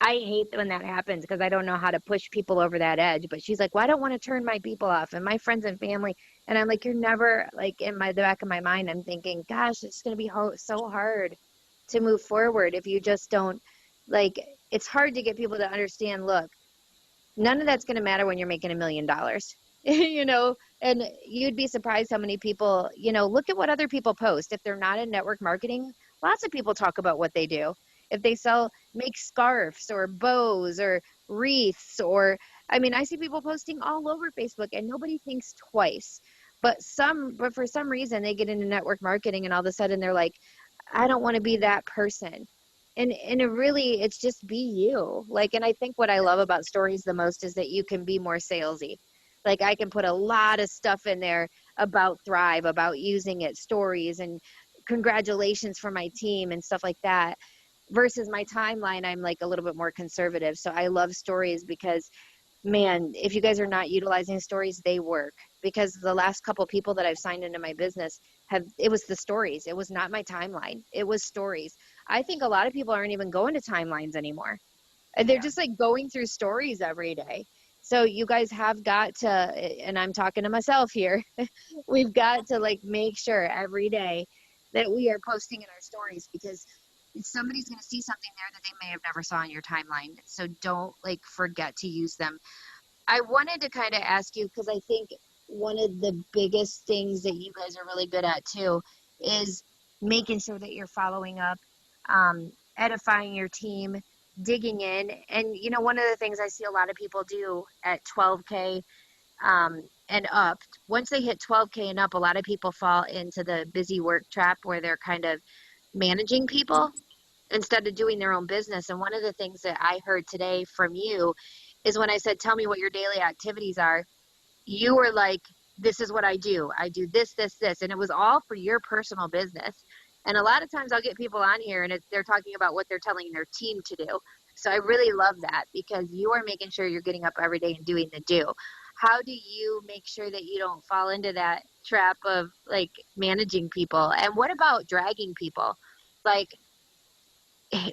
I hate when that happens because I don't know how to push people over that edge. But she's like, well, I don't want to turn my people off and my friends and family. And I'm like, you're never like in the back of my mind. I'm thinking, gosh, it's going to be so hard to move forward if you just don't like. It's hard to get people to understand. Look, none of that's going to matter when you're making $1 million, and you'd be surprised how many people, look at what other people post. If they're not in network marketing, lots of people talk about what they do. If they make scarves or bows or wreaths, or, I see people posting all over Facebook and nobody thinks twice, but for some reason they get into network marketing and all of a sudden they're like, I don't want to be that person. And it's just be you. Like, and I think what I love about stories the most is that you can be more salesy. Like I can put a lot of stuff in there about Thrive, about using it, stories and congratulations for my team and stuff like that. Versus my timeline, I'm like a little bit more conservative. So I love stories because, man, if you guys are not utilizing stories, they work. Because the last couple people that I've signed into my business it was the stories. It was not my timeline. It was stories. I think a lot of people aren't even going to timelines anymore. And they're just like going through stories every day. So you guys have got to, and I'm talking to myself here, we've got to like make sure every day that we are posting in our stories, because somebody's going to see something there that they may have never saw in your timeline. So don't like forget to use them. I wanted to kind of ask you, because I think one of the biggest things that you guys are really good at too is making sure that you're following up, edifying your team, digging in. And, one of the things I see a lot of people do at 12K and up, once they hit 12K and up, a lot of people fall into the busy work trap where they're kind of managing people instead of doing their own business. And one of the things that I heard today from you is when I said, tell me what your daily activities are, you were like, this is what I do. I do this, this, this. And it was all for your personal business. And a lot of times I'll get people on here and they're talking about what they're telling their team to do. So I really love that, because you are making sure you're getting up every day and doing the do. How do you make sure that you don't fall into that trap of like managing people? And what about dragging people? Like,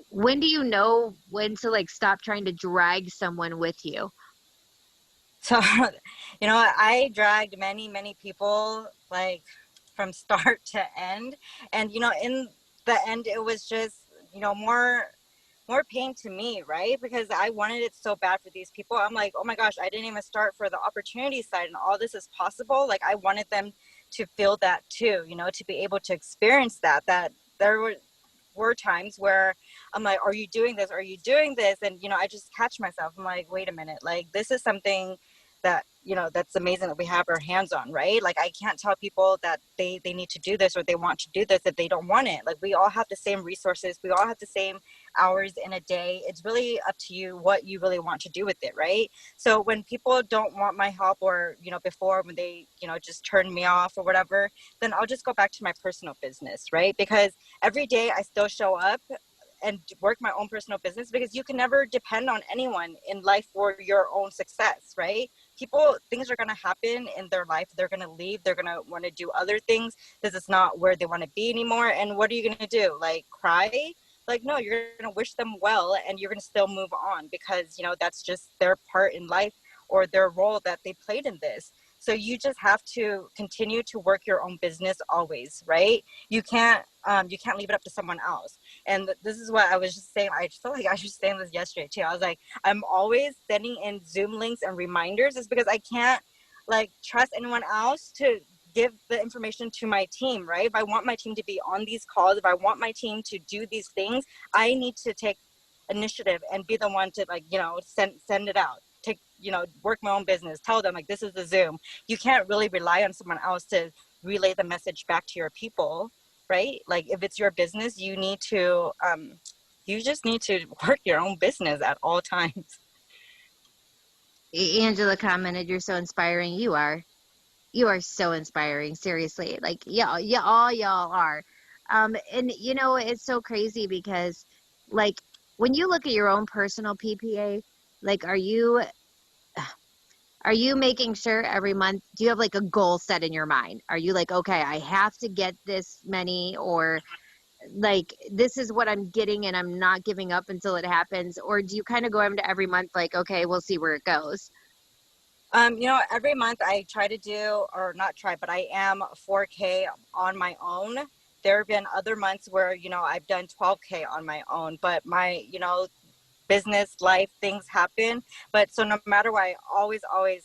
when do you know when to like stop trying to drag someone with you? So, I dragged many, many people like from start to end. And, in the end, it was just, more pain to me, right? Because I wanted it so bad for these people. I'm like, oh my gosh, I didn't even start for the opportunity side and all this is possible. Like I wanted them to feel that too, to be able to experience that there were times where I'm like, are you doing this? Are you doing this? And, I just catch myself. I'm like, wait a minute, like this is something that, that's amazing that we have our hands on, right? Like I can't tell people that they need to do this or they want to do this if they don't want it. Like we all have the same resources. We all have the same hours in a day. It's really up to you what you really want to do with it, right? So when people don't want my help, or, you know, before when they, you know, just turn me off or whatever, then I'll just go back to my personal business, right? Because every day I still show up and work my own personal business, because you can never depend on anyone in life for your own success, right? People, things are going to happen in their life. They're going to leave. They're going to want to do other things. This is not where they want to be anymore. And what are you going to do? Like, cry? Like, no, you're going to wish them well, and you're going to still move on, because, you know, that's just their part in life, or their role that they played in this. So you just have to continue to work your own business always, right? You can't leave it up to someone else. And this is what I was just saying. I feel like I was just saying this yesterday too. I was like, I'm always sending in Zoom links and reminders, is because I can't like trust anyone else to give the information to my team, right? If I want my team to be on these calls, if I want my team to do these things, I need to take initiative and be the one to, like, you know, send it out, take, you know, work my own business, tell them like, this is the Zoom. You can't really rely on someone else to relay the message back to your people, right? Like, if it's your business, you need to you just need to work your own business at all times. Angela commented, "You're so inspiring." You are so inspiring. Seriously, like yeah, all y'all are. And you know, it's so crazy because, like, when you look at your own personal PPA, like, are you making sure every month, do you have like a goal set in your mind? Are you like, okay, I have to get this many, or like, this is what I'm getting and I'm not giving up until it happens? Or do you kind of go into every month like, okay, we'll see where it goes? You know, every month I try to do, or not try, but I am 4K on my own. There have been other months where, you know, I've done 12K on my own, but my, you know, business life things happen. But so no matter what, I always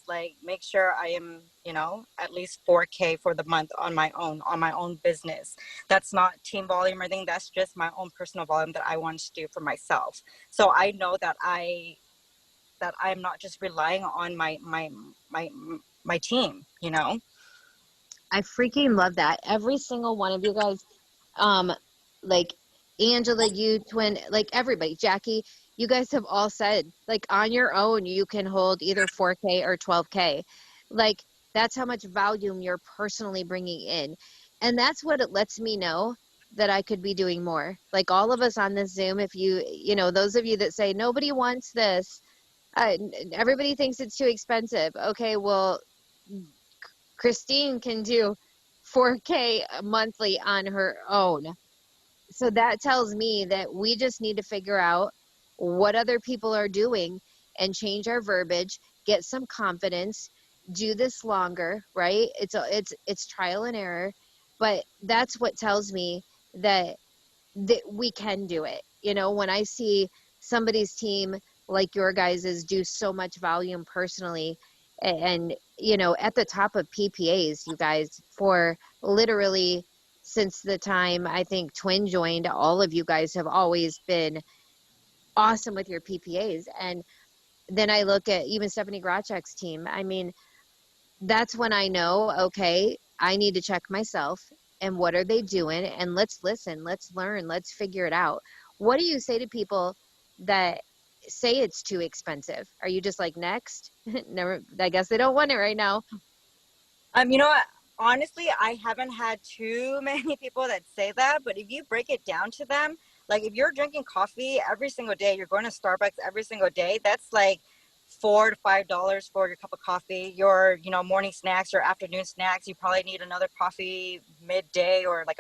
like make sure I am, you know, at least 4K for the month on my own business. That's not team volume or anything. That's just my own personal volume that I want to do for myself. So I know that I'm not just relying on my team, you know. I freaking love that. Every single one of you guys, um, like Angela, you twin, like everybody, Jackie, you guys have all said, like, on your own, you can hold either 4K or 12K. Like, that's how much volume you're personally bringing in. And that's what it lets me know that I could be doing more. Like, all of us on this Zoom, if you know, those of you that say, nobody wants this, everybody thinks it's too expensive. Okay, well, Christine can do 4K monthly on her own. So that tells me that we just need to figure out what other people are doing and change our verbiage, get some confidence, do this longer, right? It's trial and error, but that's what tells me that we can do it. You know, when I see somebody's team like your guys's do so much volume personally, and you know, at the top of PPAs, you guys, for literally since the time I think Twin joined, all of you guys have always been awesome with your PPAs. And then I look at even Stephanie Grachek's team. I mean, that's when I know, okay, I need to check myself and what are they doing? And let's listen, let's learn, let's figure it out. What do you say to people that say it's too expensive? Are you just like, next? Never, I guess they don't want it right now. You know what? Honestly, I haven't had too many people that say that, but if you break it down to them, like if you're drinking coffee every single day, you're going to Starbucks every single day, that's like $4 to $5 for your cup of coffee. Your, you know, morning snacks or afternoon snacks, you probably need another coffee midday, or like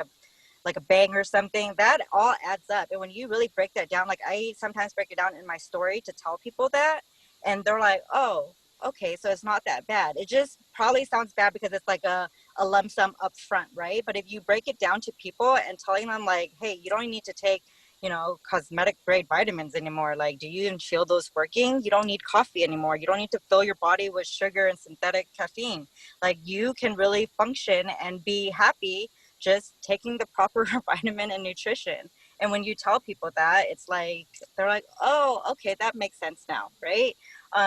a bang or something. That all adds up. And when you really break that down, like I sometimes break it down in my story to tell people that, and they're like, oh, okay, so it's not that bad. It just probably sounds bad because it's like a lump sum up front, right? But if you break it down to people and telling them like, hey, you don't need to take, you know, cosmetic grade vitamins anymore. Like, do you even feel those working? You don't need coffee anymore. You don't need to fill your body with sugar and synthetic caffeine. Like, you can really function and be happy just taking the proper vitamin and nutrition. And when you tell people that, it's like, they're like, oh, okay, that makes sense now, right?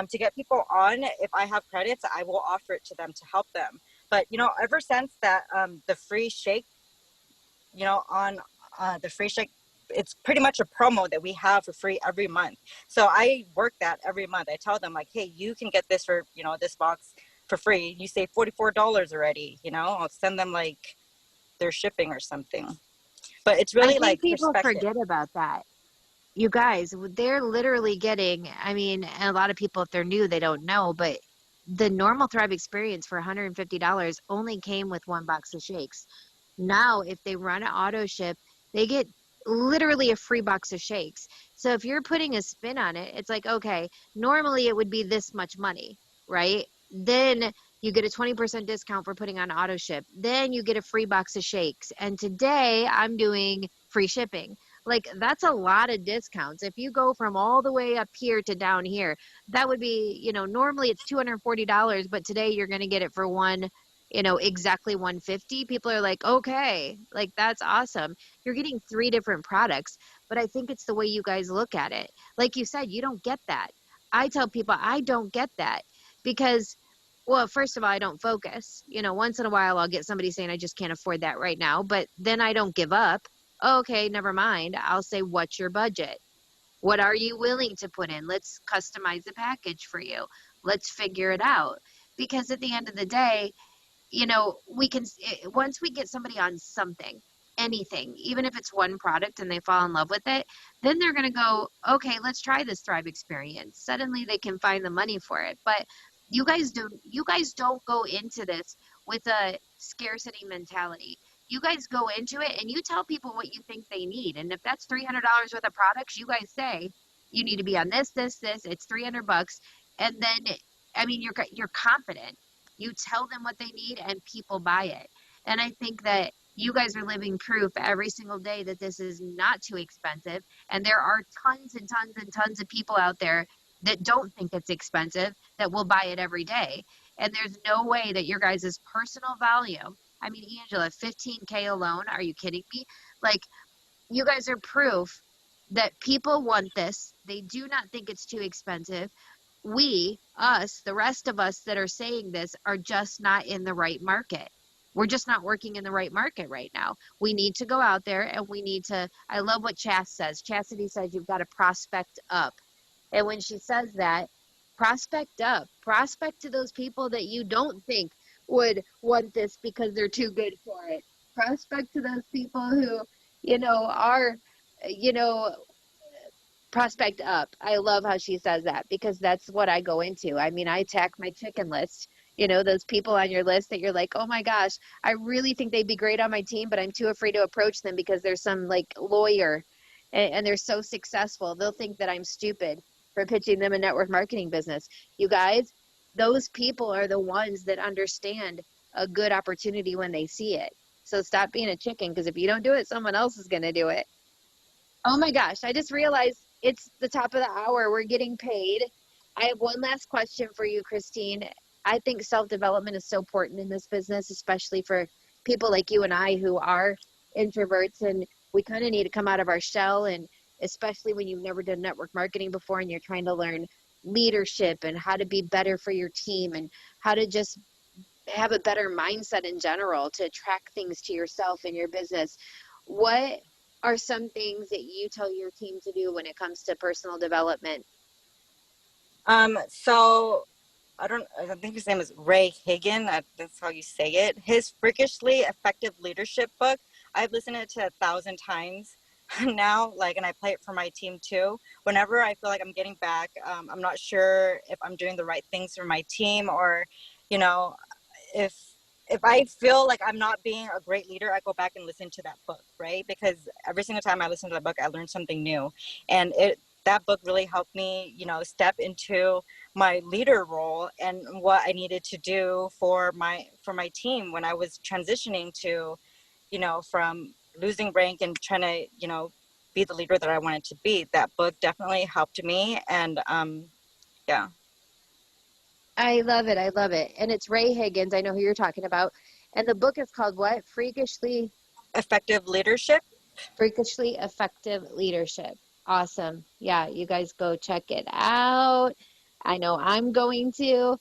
To get people on, if I have credits, I will offer it to them to help them. But, you know, ever since that, the free shake, you know, on the free shake it's pretty much a promo that we have for free every month. So I work that every month. I tell them like, hey, you can get this for, you know, this box for free. You save $44 already, you know, I'll send them like their shipping or something. But it's I really think like people perspective. forget about that. You guys, they're literally getting, I mean, a lot of people, if they're new, they don't know, but the normal Thrive experience for $150 only came with one box of shakes. Now, if they run an auto ship, they get literally a free box of shakes. So if you're putting a spin on it, it's like, okay, normally it would be this much money, right? Then you get a 20% discount for putting on auto ship. Then you get a free box of shakes. And today I'm doing free shipping. Like, that's a lot of discounts. If you go from all the way up here to down here, that would be, you know, normally it's $240, but today you're going to get it for one, you know, exactly 150. People are like, okay, like that's awesome. You're getting three different products, but I think it's the way you guys look at it. Like you said, you don't get that. I tell people I don't get that because, well, first of all, I don't focus. You know, once in a while I'll get somebody saying I just can't afford that right now, but then I don't give up. Okay, never mind. I'll say, what's your budget? What are you willing to put in? Let's customize the package for you. Let's figure it out. Because at the end of the day, you know, we can, once we get somebody on something, anything, even if it's one product and they fall in love with it, then they're going to go, okay, let's try this Thrive experience. Suddenly they can find the money for it. But you guys don't go into this with a scarcity mentality. You guys go into it and you tell people what you think they need. And if that's $300 worth of products, you guys say you need to be on this, it's 300 bucks. And then, I mean, you're confident. You tell them what they need and people buy it. And I think that you guys are living proof every single day that this is not too expensive. And there are tons and tons and tons of people out there that don't think it's expensive that will buy it every day. And there's no way that your guys' personal value, I mean, Angela, 15K alone, are you kidding me? Like, you guys are proof that people want this. They do not think it's too expensive. We, us, the rest of us that are saying this are just not in the right market. We're just not working in the right market right now. We need to go out there and we need to, I love what Chas says. Chastity says you've got to prospect up. And when she says that, prospect up, prospect to those people that you don't think would want this because they're too good for it. Prospect to those people who, you know, are, you know, prospect up. I love how she says that because that's what I go into. I mean, I attack my chicken list. You know, those people on your list that you're like, oh my gosh, I really think they'd be great on my team, but I'm too afraid to approach them because there's some like lawyer and they're so successful. They'll think that I'm stupid for pitching them a network marketing business. You guys, those people are the ones that understand a good opportunity when they see it. So stop being a chicken because if you don't do it, someone else is going to do it. Oh my gosh, I just realized it's the top of the hour. We're getting paid. I have one last question for you, Christine. I think self-development is so important in this business, especially for people like you and I who are introverts, and we kind of need to come out of our shell, and especially when you've never done network marketing before and you're trying to learn leadership and how to be better for your team and how to just have a better mindset in general to attract things to yourself and your business. What are some things that you tell your team to do when it comes to personal development? So I think his name is Ray Higgin. That's how you say it. His Freakishly Effective Leadership book, I've listened to it 1,000 times now, like, and I play it for my team too. Whenever I feel like I'm getting back, I'm not sure if I'm doing the right things for my team, or, you know, if if I feel like I'm not being a great leader, I go back and listen to that book, right? Because every single time I listen to that book, I learn something new. And that book really helped me, you know, step into my leader role and what I needed to do for my team when I was transitioning to, you know, from losing rank and trying to, you know, be the leader that I wanted to be. That book definitely helped me. And yeah. I love it. I love it. And it's Ray Higgins. I know who you're talking about. And the book is called what? Effective Leadership. Freakishly Effective Leadership. Awesome. Yeah, you guys go check it out. I know I'm going to.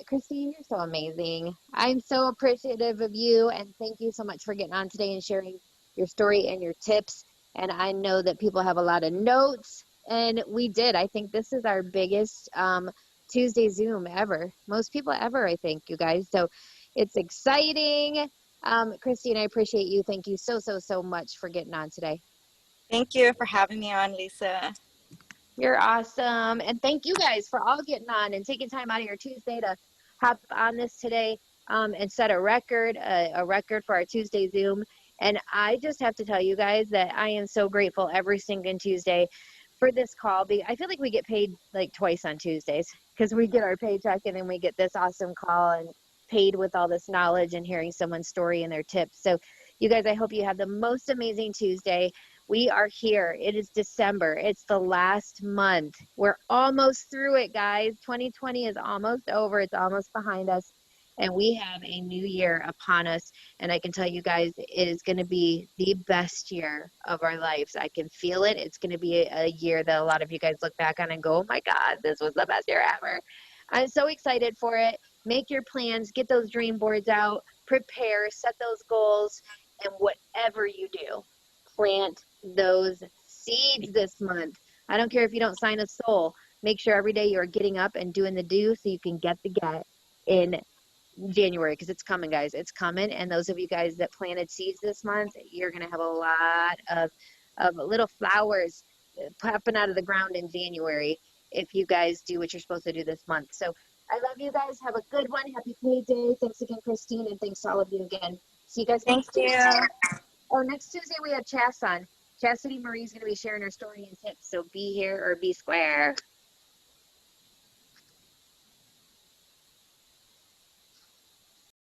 Christine, you're so amazing. I'm so appreciative of you, and thank you so much for getting on today and sharing your story and your tips. And I know that people have a lot of notes, and we did. I think this is our biggest Tuesday Zoom ever. Most people ever, I think, you guys. So it's exciting. Christine, I appreciate you. Thank you so, so, so much for getting on today. Thank you for having me on, Lisa. You're awesome. And thank you guys for all getting on and taking time out of your Tuesday to hop on this today and set a record for our Tuesday Zoom. And I just have to tell you guys that I am so grateful every single Tuesday for this call. I feel like we get paid like twice on Tuesdays because we get our paycheck and then we get this awesome call and paid with all this knowledge and hearing someone's story and their tips. So you guys, I hope you have the most amazing Tuesday. We are here. It is December. It's the last month. We're almost through it, guys. 2020 is almost over. It's almost behind us. And we have a new year upon us. And I can tell you guys, it is going to be the best year of our lives. I can feel it. It's going to be a year that a lot of you guys look back on and go, oh my God, this was the best year ever. I'm so excited for it. Make your plans, get those dream boards out, prepare, set those goals, and whatever you do, plant those seeds this month. I don't care if you don't sign a soul. Make sure every day you're getting up and doing the do so you can get the get in January, because it's coming, guys. It's coming. And those of you guys that planted seeds this month, you're going to have a lot of little flowers popping out of the ground in January if you guys do what you're supposed to do this month. So I love you guys. Have a good one. Happy payday. Thanks again, Christine. And thanks to all of you again. See you guys Thank next you. Tuesday. Oh, next Tuesday we have Chas on. Chastity Marie's going to be sharing her story and tips. So be here or be square.